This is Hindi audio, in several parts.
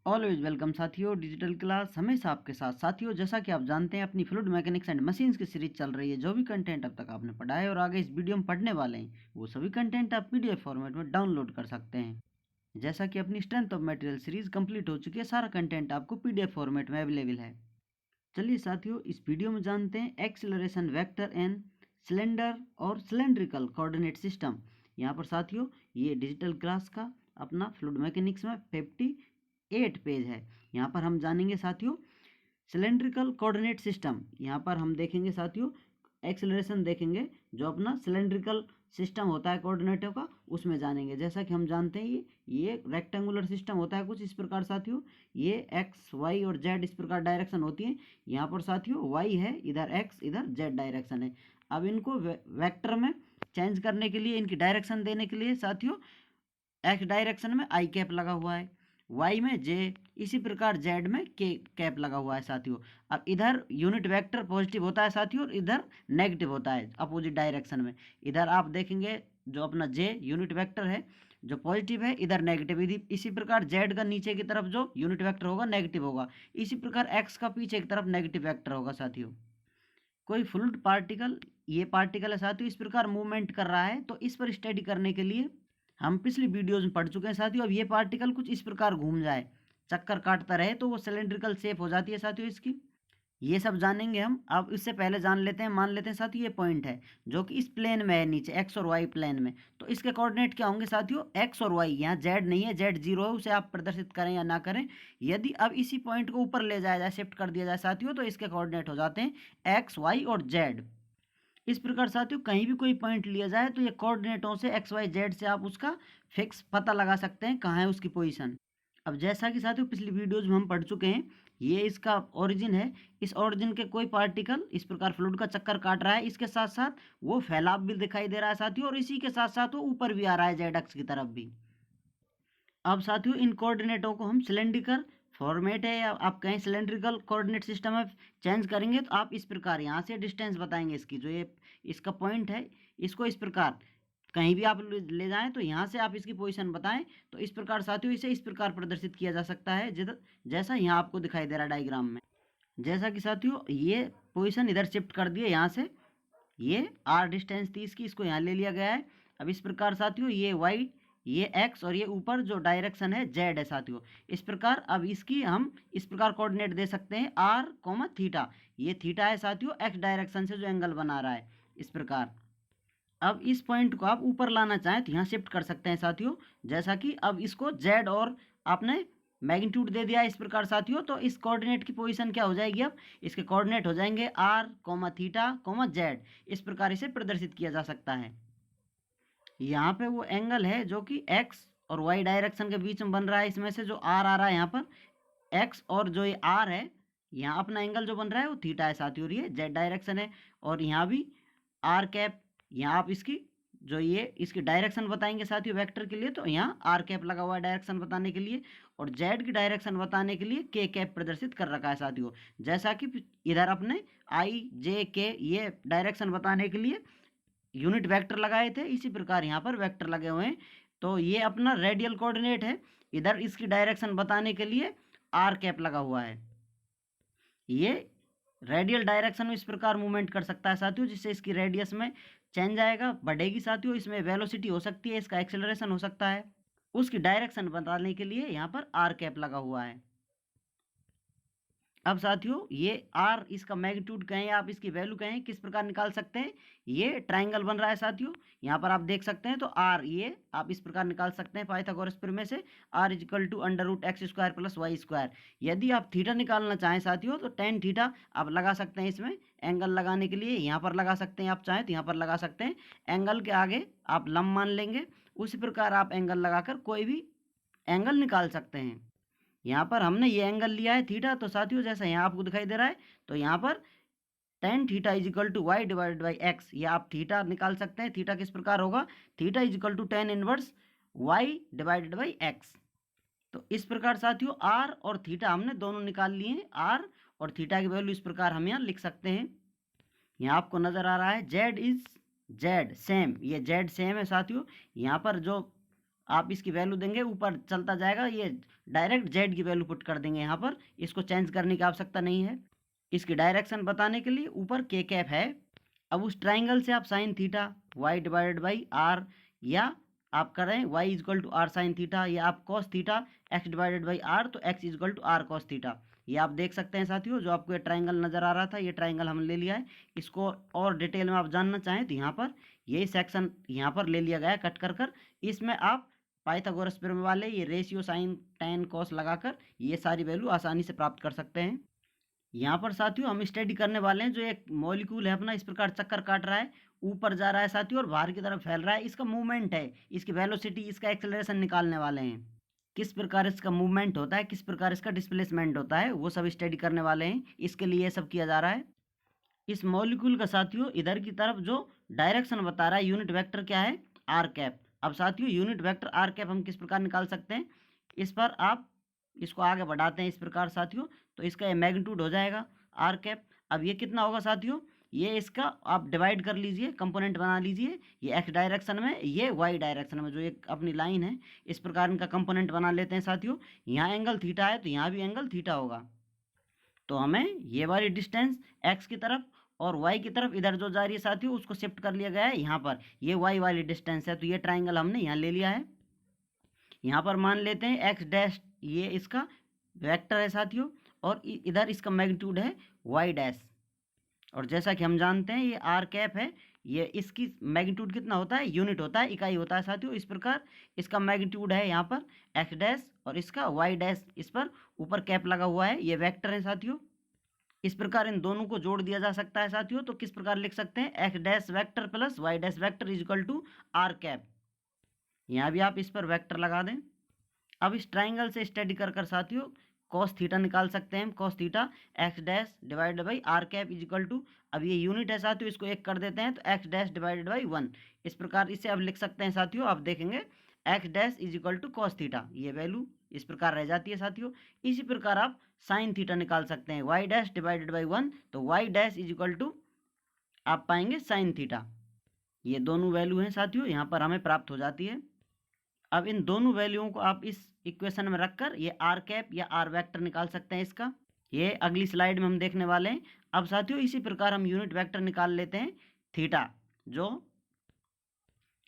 ऑलवेज वेलकम साथियों, डिजिटल क्लास हमेशा आपके साथ। साथियों, जैसा कि आप जानते हैं अपनी फ्लूइड मैकेनिक्स एंड मशीन्स की सीरीज चल रही है। जो भी कंटेंट अब तक आपने पढ़ा है और आगे इस वीडियो में पढ़ने वाले हैं, वो सभी कंटेंट आप पीडीएफ फॉर्मेट में डाउनलोड कर सकते हैं। जैसा कि अपनी strength of material series complete हो चुकी है, सारा कंटेंट आपको पीडीएफ फॉर्मेट में अवेलेबल है। चलिए साथियों, इस वीडियो में जानते हैं एक्सेलरेशन वेक्टर एंड सिलेंडर और सिलेंड्रिकल कोऑर्डिनेट सिस्टम। यहाँ पर साथियों ये डिजिटल क्लास का अपना फ्लूइड मैकेनिक्स में 58 पेज है। यहाँ पर हम जानेंगे साथियों सिलेंड्रिकल कोऑर्डिनेट सिस्टम। यहाँ पर हम देखेंगे साथियों एक्सेलरेशन देखेंगे, जो अपना सिलेंड्रिकल सिस्टम होता है कोऑर्डिनेटों का, उसमें जानेंगे। जैसा कि हम जानते हैं ये रेक्टेंगुलर सिस्टम होता है कुछ इस प्रकार साथियों। ये एक्स वाई और जेड इस प्रकार डायरेक्शन होती है। यहाँ पर साथियों वाई है, इधर एक्स, इधर जेड डायरेक्शन है। अब इनको वेक्टर में चेंज करने के लिए, इनकी डायरेक्शन देने के लिए साथियों एक्स डायरेक्शन में आई कैप लगा हुआ है, वाई में जे, इसी प्रकार जेड में के कैप लगा हुआ है साथियों। अब इधर यूनिट वेक्टर पॉजिटिव होता है साथियों और इधर नेगेटिव होता है अपोजिट डायरेक्शन में। इधर आप देखेंगे जो अपना जे यूनिट वेक्टर है जो पॉजिटिव है, इधर नेगेटिव। इसी प्रकार जेड का नीचे की तरफ जो यूनिट वेक्टर होगा नेगेटिव होगा। इसी प्रकार एक्स का पीछे की तरफ नेगेटिव वेक्टर होगा साथियों। कोई फ्लूइड पार्टिकल, ये पार्टिकल है साथियों, इस प्रकार मूवमेंट कर रहा है, तो इस पर स्टडी करने के लिए हम पिछली वीडियोज में पढ़ चुके हैं साथियों। अब ये पार्टिकल कुछ इस प्रकार घूम जाए, चक्कर काटता रहे, तो वो सिलेंड्रिकल शेप हो जाती है साथियों इसकी। ये सब जानेंगे हम। अब इससे पहले जान लेते हैं, मान लेते हैं साथियों ये पॉइंट है जो कि इस प्लेन में है, नीचे एक्स और वाई प्लेन में। तो इसके कोऑर्डिनेट क्या होंगे साथियों? एक्स और वाई। यहाँ जेड नहीं है, जेड जीरो है, उसे आप प्रदर्शित करें या ना करें। यदि अब इसी पॉइंट को ऊपर ले जाया जाए, शिफ्ट कर दिया जाए साथियों, तो इसके कोऑर्डिनेट हो जाते हैं एक्स वाई और जेड। इस प्रकार साथियों कहीं भी कोई पॉइंट लिया जाए तो ये कोऑर्डिनेटों से एक्स वाई जेड से आप उसका फिक्स पता लगा सकते हैं कहाँ है उसकी पोजीशन। अब जैसा कि साथियों पिछली वीडियोज में हम पढ़ चुके हैं, ये इसका ओरिजिन है। इस ओरिजिन के कोई पार्टिकल इस प्रकार फ्लूइड का चक्कर काट रहा है, इसके साथ साथ वो फैलाव भी दिखाई दे रहा है साथियों, और इसी के साथ साथ वो ऊपर भी आ रहा है जेड एक्स की तरफ भी। अब साथियों इन कोऑर्डिनेटों को हम सिलेंड्रिकल फॉर्मेट है या आप कहें सिलेंड्रिकल कोऑर्डिनेट सिस्टम में चेंज करेंगे, तो आप इस प्रकार यहाँ से डिस्टेंस बताएंगे इसकी, जो ये इसका पॉइंट है, इसको इस प्रकार कहीं भी आप ले जाएं तो यहाँ से आप इसकी पोजीशन बताएं। तो इस प्रकार साथियों इसे इस प्रकार प्रदर्शित किया जा सकता है जैसा यहाँ आपको दिखाई दे रहा है डायग्राम में। जैसा कि साथियों ये पोजीशन इधर शिफ्ट कर दिए, यहाँ से ये आर डिस्टेंस थी इसकी, इसको यहाँ ले लिया गया है। अब इस प्रकार साथियों ये वाई, ये एक्स और ये ऊपर जो डायरेक्शन है जेड है साथियों। इस प्रकार अब इसकी हम इस प्रकार कोऑर्डिनेट दे सकते हैं आर कॉमा थीटा। ये थीटा है साथियों एक्स डायरेक्शन से जो एंगल बना रहा है इस प्रकार। अब इस पॉइंट को आप ऊपर लाना चाहें तो यहाँ शिफ्ट कर सकते हैं साथियों। जैसा कि अब इसको जेड और आपने मैग्नीट्यूड दे दिया इस प्रकार साथियों, तो इस कोऑर्डिनेट की पोजीशन क्या हो जाएगी? अब इसके कोऑर्डिनेट हो जाएंगे R comma theta comma Z. इस प्रकार इसे प्रदर्शित किया जा सकता है। यहाँ पे वो एंगल है जो कि एक्स और वाई डायरेक्शन के बीच में बन रहा है, इसमें से जो आर आ रहा है यहाँ पर एक्स, और जो ये आर है यहाँ अपना एंगल जो बन रहा है वो थीटा है साथियों, और ये जेड डायरेक्शन है। और यहाँ भी आर कैप, यहाँ आप इसकी जो ये इसकी डायरेक्शन बताएंगे साथियों वेक्टर के लिए, तो यहाँ आर कैप लगा हुआ है डायरेक्शन बताने के लिए, और जेड की डायरेक्शन बताने के लिए के कैप प्रदर्शित कर रखा है साथियों। जैसा कि इधर अपने आई जे के ये डायरेक्शन बताने के लिए यूनिट वेक्टर लगाए थे, इसी प्रकार यहाँ पर वेक्टर लगे हुए हैं। तो ये अपना रेडियल कोऑर्डिनेट है, इधर इसकी डायरेक्शन बताने के लिए आर कैप लगा हुआ है। ये रेडियल डायरेक्शन में इस प्रकार मूवमेंट कर सकता है साथियों, जिससे इसकी रेडियस में चेंज आएगा, बढ़ेगी साथियों। इसमें वेलोसिटी हो सकती है, इसका एक्सेलरेशन हो सकता है। उसकी डायरेक्शन बताने के लिए यहाँ पर आर कैप लगा हुआ है। अब साथियों ये आर इसका मैग्नीट्यूड कहें या आप इसकी वैल्यू कहें, किस प्रकार निकाल सकते हैं? ये ट्राइंगल बन रहा है साथियों, यहाँ पर आप देख सकते हैं। तो आर ये आप इस प्रकार निकाल सकते हैं पाइथागोरस प्रमेय से, R equal to under root x square plus y square. यदि आप थीटा निकालना चाहें साथियों तो टेन थीटा आप लगा सकते हैं इसमें एंगल लगाने के लिए, यहाँ पर लगा सकते हैं, आप चाहें तो यहाँ पर लगा सकते हैं। एंगल के आगे आप लंब मान लेंगे, उसी प्रकार आप एंगल लगाकर कोई भी एंगल निकाल सकते हैं। यहाँ पर हमने ये एंगल लिया है थीटा, तो साथियों जैसा यहाँ आपको दिखाई दे रहा है, तो यहाँ पर tan theta is equal to y divided by x, ये आप थीटा निकाल सकते हैं। थीटा किस प्रकार होगा? Theta is equal to tan inverse y divided by x. तो इस प्रकार साथियों आर और थीटा हमने दोनों निकाल लिए हैं। आर और थीटा की वैल्यू इस प्रकार हम यहाँ लिख सकते हैं। यहाँ आपको नजर आ रहा है जेड इज जेड सेम, ये जेड सेम है साथियों। यहाँ पर जो आप इसकी वैल्यू देंगे, ऊपर चलता जाएगा, ये डायरेक्ट जेड की वैल्यू पुट कर देंगे यहाँ पर, इसको चेंज करने की आवश्यकता नहीं है। इसकी डायरेक्शन बताने के लिए ऊपर के कैप है। अब उस ट्राइंगल से आप sine theta y divided by r, या आप करें y equal to r sine theta, या आप cos theta x divided by r, तो x equal to r cos theta. ये आप देख सकते हैं साथियों, जो आपको ये ट्राइंगल नज़र आ रहा था, ये ट्राइंगल हम ले लिया है। इसको और डिटेल में आप जानना चाहें तो यहाँ पर यही सेक्शन यहाँ पर ले लिया गया है कट कर कर। इसमें आप पाइथागोरस थ्योरम वाले ये रेशियो साइन टेन कॉस लगाकर ये सारी वैल्यू आसानी से प्राप्त कर सकते हैं। यहाँ पर साथियों हम स्टडी करने वाले हैं, जो एक मॉलिक्यूल है अपना इस प्रकार चक्कर काट रहा है, ऊपर जा रहा है साथियों और बाहर की तरफ फैल रहा है, इसका मूवमेंट है, इसकी वेलोसिटी, इसका एक्सेलरेशन निकालने वाले हैं। किस प्रकार इसका मूवमेंट होता है, किस प्रकार इसका डिस्प्लेसमेंट होता है, वो सब स्टडी करने वाले हैं। इसके लिए ये सब किया जा रहा है। इस मॉलिक्यूल का साथियों इधर की तरफ जो डायरेक्शन बता रहा है, यूनिट वेक्टर क्या है, आर कैप। अब साथियों यूनिट वेक्टर आर कैप हम किस प्रकार निकाल सकते हैं, इस पर आप इसको आगे बढ़ाते हैं इस प्रकार साथियों, तो इसका ये मैग्नीट्यूड हो जाएगा आर कैप। अब ये कितना होगा साथियों, ये इसका आप डिवाइड कर लीजिए, कंपोनेंट बना लीजिए, ये एक्स डायरेक्शन में, ये वाई डायरेक्शन में, जो एक अपनी लाइन है, इस प्रकार इनका कंपोनेंट बना लेते हैं साथियों। यहाँ एंगल थीटा है तो यहाँ भी एंगल थीटा होगा, तो हमें ये वाली डिस्टेंस एक्स की तरफ और वाई की तरफ इधर जो जा रही है साथियों उसको शिफ्ट कर लिया गया है यहाँ पर, ये वाई वाली डिस्टेंस है, तो ये ट्राइंगल हमने यहाँ ले लिया है। यहाँ पर मान लेते हैं एक्स डैश ये इसका वेक्टर है साथियों, और इधर इसका मैग्नीट्यूड है वाई डैश। और जैसा कि हम जानते हैं ये आर कैप है, ये इसकी मैग्नीट्यूड कितना होता है, यूनिट होता है, इकाई होता है साथियों। इस प्रकार इसका मैग्नीट्यूड है यहाँ पर एक्स डैश और इसका वाई डैश, इस पर ऊपर कैप लगा हुआ है, ये वेक्टर है साथियों। इस प्रकार इन दोनों को जोड़ दिया जा सकता है साथियों, तो किस प्रकार लिख सकते हैं, x dash vector plus y dash vector is equal to R cap. यहाँ भी आप इस पर वेक्टर लगा दें। अब इस ट्राइंगल से स्टडी कर कर साथियों कॉस थीटा निकाल सकते हैं हम, cos theta x dash divided by R cap is equal to, अब ये यूनिट है साथियों, इसको एक कर देते हैं तो एक्स डैश डिवाइडेड बाई 1, इस प्रकार इसे अब लिख सकते हैं साथियों। आप देखेंगे x dash is equal to cos theta, ये वैल्यू इस प्रकार रह जाती है साथियों। इसी प्रकार आप साइन थीटा निकाल सकते हैं, वाई डैश डिवाइडेड बाई 1, तो y dash is equal to आप पाएंगे साइन थीटा। ये दोनों वैल्यू हैं साथियों, यहाँ पर हमें प्राप्त हो जाती है। अब इन दोनों वैल्यूओं को आप इस इक्वेशन में रखकर ये आर कैप या आर वेक्टर निकाल सकते हैं इसका, ये अगली स्लाइड में हम देखने वाले हैं। अब साथियों इसी प्रकार हम यूनिट वेक्टर निकाल लेते हैं थीटा, जो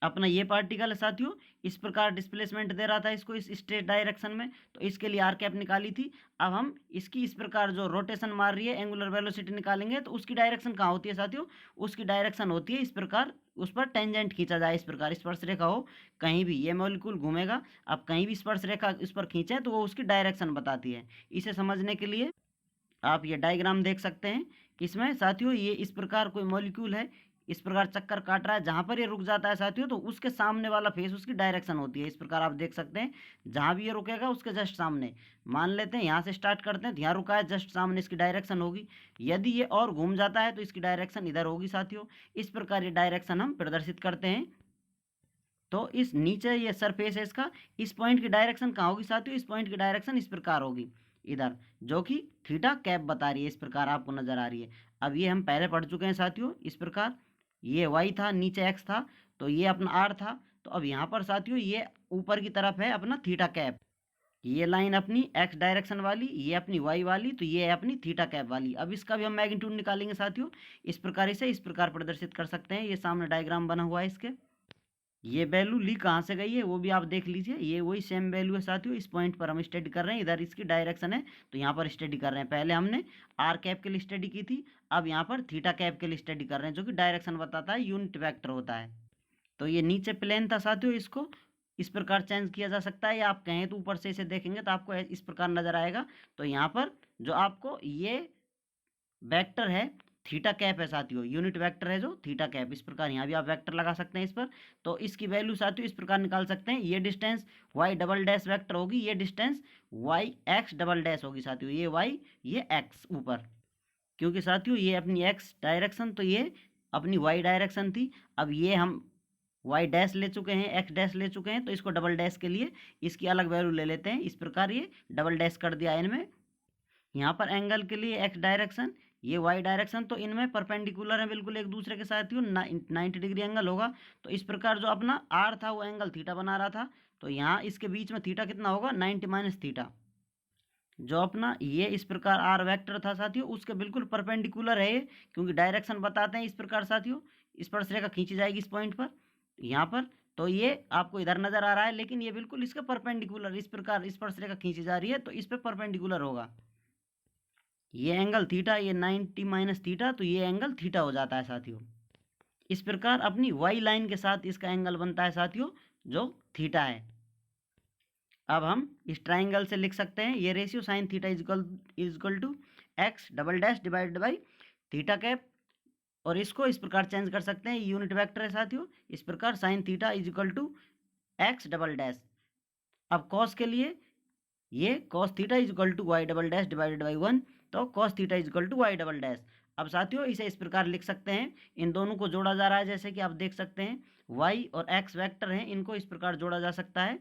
अपना ये पार्टिकल है साथियों, इस प्रकार डिस्प्लेसमेंट दे रहा था इसको इस स्ट्रेट डायरेक्शन में, तो इसके लिए आर कैप निकाली थी। अब हम इसकी इस प्रकार जो रोटेशन मार रही है, एंगुलर वेलोसिटी निकालेंगे, तो उसकी डायरेक्शन कहाँ होती है साथियों, उसकी डायरेक्शन होती है इस प्रकार, उस पर टेंजेंट खींचा जाए, इस प्रकार स्पर्श रेखा हो कहीं भी, ये मॉलिक्यूल घूमेगा, अब कहीं भी स्पर्श रेखा इस पर खींचे तो वो उसकी डायरेक्शन बताती है। इसे समझने के लिए आप ये डायग्राम देख सकते हैं, इसमें साथियों ये इस प्रकार कोई मॉलिक्यूल है, इस प्रकार चक्कर काट रहा है, जहाँ पर ये रुक जाता है साथियों तो उसके सामने वाला फेस उसकी डायरेक्शन होती है, इस प्रकार आप देख सकते हैं, जहाँ भी ये रुकेगा उसके जस्ट सामने, मान लेते हैं यहाँ से स्टार्ट करते हैं तो यहाँ रुका है, जस्ट सामने इसकी डायरेक्शन होगी। यदि ये और घूम जाता है तो इसकी डायरेक्शन इधर होगी साथियों। इस प्रकार ये डायरेक्शन हम प्रदर्शित करते हैं। तो इस नीचे ये सरफेस है इसका, इस पॉइंट की डायरेक्शन कहाँ होगी साथियों, इस पॉइंट की डायरेक्शन इस प्रकार होगी इधर, जो कि थीटा कैप बता रही है, इस प्रकार आपको नजर आ रही है। अब ये हम पहले पढ़ चुके हैं साथियों, इस प्रकार ये वाई था, नीचे एक्स था, तो ये अपना आर था। तो अब यहाँ पर साथियों ये ऊपर की तरफ है अपना थीटा कैप, ये लाइन अपनी एक्स डायरेक्शन वाली, ये अपनी वाई वाली, तो ये है अपनी थीटा कैप वाली। अब इसका भी हम मैग्नीट्यूड निकालेंगे साथियों, इस प्रकार इसे इस प्रकार प्रदर्शित कर सकते हैं। ये सामने डायग्राम बना हुआ है इसके, ये वैल्यू ली कहाँ से गई है वो भी आप देख लीजिए, ये वही सेम वैल्यू है साथियों। इस पॉइंट पर हम स्टडी कर रहे हैं, इधर इसकी डायरेक्शन है तो यहाँ पर स्टडी कर रहे हैं। पहले हमने आर कैप के लिए स्टडी की थी, अब यहाँ पर थीटा कैप के लिए स्टडी कर रहे हैं, जो कि डायरेक्शन बताता है, यूनिट वेक्टर होता है। तो ये नीचे प्लेन था साथियों, इसको इस प्रकार चेंज किया जा सकता है, या आप कहें तो ऊपर से इसे देखेंगे तो आपको इस प्रकार नजर आएगा। तो यहाँ पर जो आपको ये वेक्टर है थीटा कैप है साथियों, यूनिट वेक्टर है जो थीटा कैप, इस प्रकार यहाँ भी आप वेक्टर लगा सकते हैं इस पर। तो इसकी वैल्यू साथियों इस प्रकार निकाल सकते हैं, ये distance y double dash vector होगी, ये distance y x double dash होगी साथियों, ये वाई ये एक्स ऊपर, क्योंकि साथियों ये अपनी एक्स डायरेक्शन तो ये अपनी वाई डायरेक्शन थी। अब ये हम वाई डैश ले चुके हैं, एक्स डैश ले चुके हैं, तो इसको डबल डैश के लिए इसकी अलग वैल्यू ले लेते हैं, इस प्रकार ये डबल डैश कर दिया इनमें। यहाँ पर एंगल के लिए एक्स डायरेक्शन, ये वाई डायरेक्शन, तो इनमें परपेंडिकुलर है बिल्कुल एक दूसरे के साथ ही 90 डिग्री एंगल होगा। तो इस प्रकार जो अपना आर था वो एंगल थीटा बना रहा था, तो यहाँ इसके बीच में थीटा कितना होगा 90 माइनस थीटा। जो अपना ये इस प्रकार आर वेक्टर था साथियों उसके बिल्कुल परपेंडिकुलर है ये, क्योंकि डायरेक्शन बताते हैं इस प्रकार साथियों। स्पर्शरेखा खींची जाएगी इस पॉइंट पर, यहाँ पर, तो ये आपको इधर नजर आ रहा है, लेकिन ये बिल्कुल इसके परपेंडिकुलर इस प्रकार स्पर्शरेखा खींची जा रही है, तो इस पे परपेंडिकुलर होगा। ये एंगल थीटा, ये 90 माइनस थीटा, तो ये एंगल थीटा हो जाता है साथियों। इस प्रकार अपनी वाई लाइन के साथ इसका एंगल बनता है साथियों जो थीटा है। अब हम इस ट्राइंगल से लिख सकते हैं ये ratio sine theta is equal to x double dash divided by theta cap, और इसको इस प्रकार चेंज कर सकते हैं, यूनिट वेक्टर है साथियों, इस प्रकार sine theta is equal to x double dash. अब कॉस के लिए ये cos theta is equal to y double dash divided by 1, तो cos theta is equal to y double dash. अब साथियों इसे इस प्रकार लिख सकते हैं, इन दोनों को जोड़ा जा रहा है, जैसे कि आप देख सकते हैं वाई और एक्स वेक्टर हैं, इनको इस प्रकार जोड़ा जा सकता है,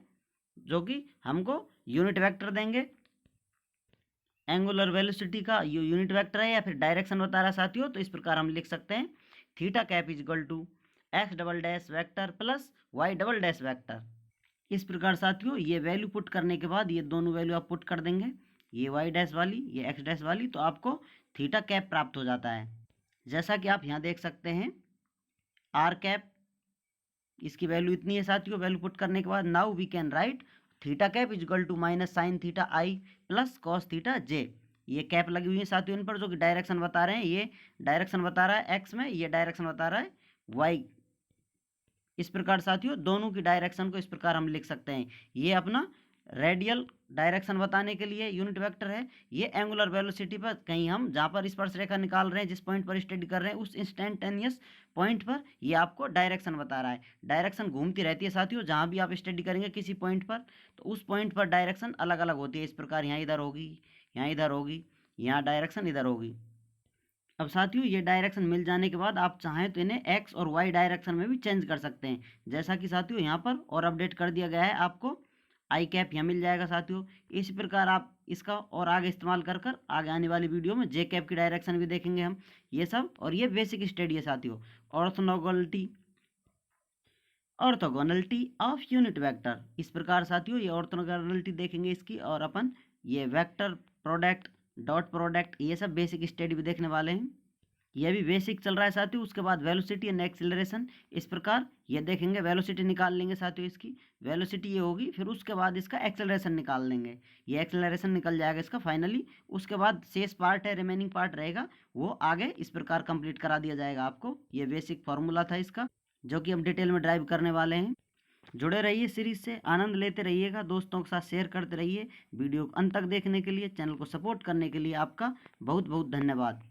जो कि हमको यूनिट वेक्टर देंगे। एंगुलर वेलोसिटी का ये यूनिट वेक्टर है या फिर डायरेक्शन बता रहा है साथियों, तो इस प्रकार हम लिख सकते हैं theta cap is equal to x double dash vector plus y double dash vector. इस प्रकार साथियों ये वैल्यू पुट करने के बाद ये दोनों वैल्यू आप पुट कर देंगे, ये वाई डैश वाली ये एक्स डैश वाली, तो आपको थीटा कैप प्राप्त हो जाता है। जैसा कि आप यहाँ देख सकते हैं आर कैप, इसकी वैल्यू इतनी है साथियों। वैल्यू पुट करने के बाद now we can write theta cap is equal to minus sine theta i plus cos theta j. ये कैप लगी हुई है साथियों इन पर, जो कि डायरेक्शन बता रहे हैं, ये डायरेक्शन बता रहा है एक्स में, ये डायरेक्शन बता रहा है वाई। इस प्रकार साथियों दोनों की डायरेक्शन को इस प्रकार हम लिख सकते हैं। ये अपना रेडियल डायरेक्शन बताने के लिए यूनिट वेक्टर है, ये एंगुलर वेलोसिटी पर कहीं हम जहाँ पर स्पर्श रेखा निकाल रहे हैं, जिस पॉइंट पर स्टडी कर रहे हैं, उस इंस्टेंटेनियस पॉइंट पर ये आपको डायरेक्शन बता रहा है। डायरेक्शन घूमती रहती है साथियों, जहाँ भी आप स्टडी करेंगे किसी पॉइंट पर, तो उस पॉइंट पर डायरेक्शन अलग अलग होती है। इस प्रकार यहाँ इधर होगी, यहाँ इधर होगी, यहाँ डायरेक्शन इधर होगी। अब साथियों ये डायरेक्शन मिल जाने के बाद आप चाहें तो इन्हें एक्स और वाई डायरेक्शन में भी चेंज कर सकते हैं, जैसा कि साथियों यहाँ पर और अपडेट कर दिया गया है। आपको आई कैप यहाँ मिल जाएगा साथियों। इसी प्रकार आप इसका और आगे इस्तेमाल कर कर आगे आने वाली वीडियो में जे कैप की डायरेक्शन भी देखेंगे हम, ये सब। और ये बेसिक स्टडी है साथियों, orthogonality orthogonality of unit vector. इस प्रकार साथियों ये ऑर्थोगोनलिटी देखेंगे इसकी, और अपन ये वेक्टर प्रोडक्ट डॉट प्रोडक्ट ये सब बेसिक स्टडी भी देखने वाले हैं। ये भी बेसिक चल रहा है साथियों। उसके बाद वेलोसिटी एंड एक्सेलरेशन, इस प्रकार ये देखेंगे, वेलोसिटी निकाल लेंगे साथियों, इसकी वेलोसिटी ये होगी, फिर उसके बाद इसका एक्सेलरेशन निकाल लेंगे, ये एक्सेलरेशन निकल जाएगा इसका फाइनली। उसके बाद शेष पार्ट है, रिमेनिंग पार्ट रहेगा, वो आगे इस प्रकार कंप्लीट करा दिया जाएगा आपको। ये बेसिक फॉर्मूला था इसका, जो कि हम डिटेल में ड्राइव करने वाले हैं। जुड़े रहिए सीरीज से, आनंद लेते रहिएगा, दोस्तों के साथ शेयर करते रहिए। वीडियो को अंत तक देखने के लिए, चैनल को सपोर्ट करने के लिए आपका बहुत बहुत धन्यवाद।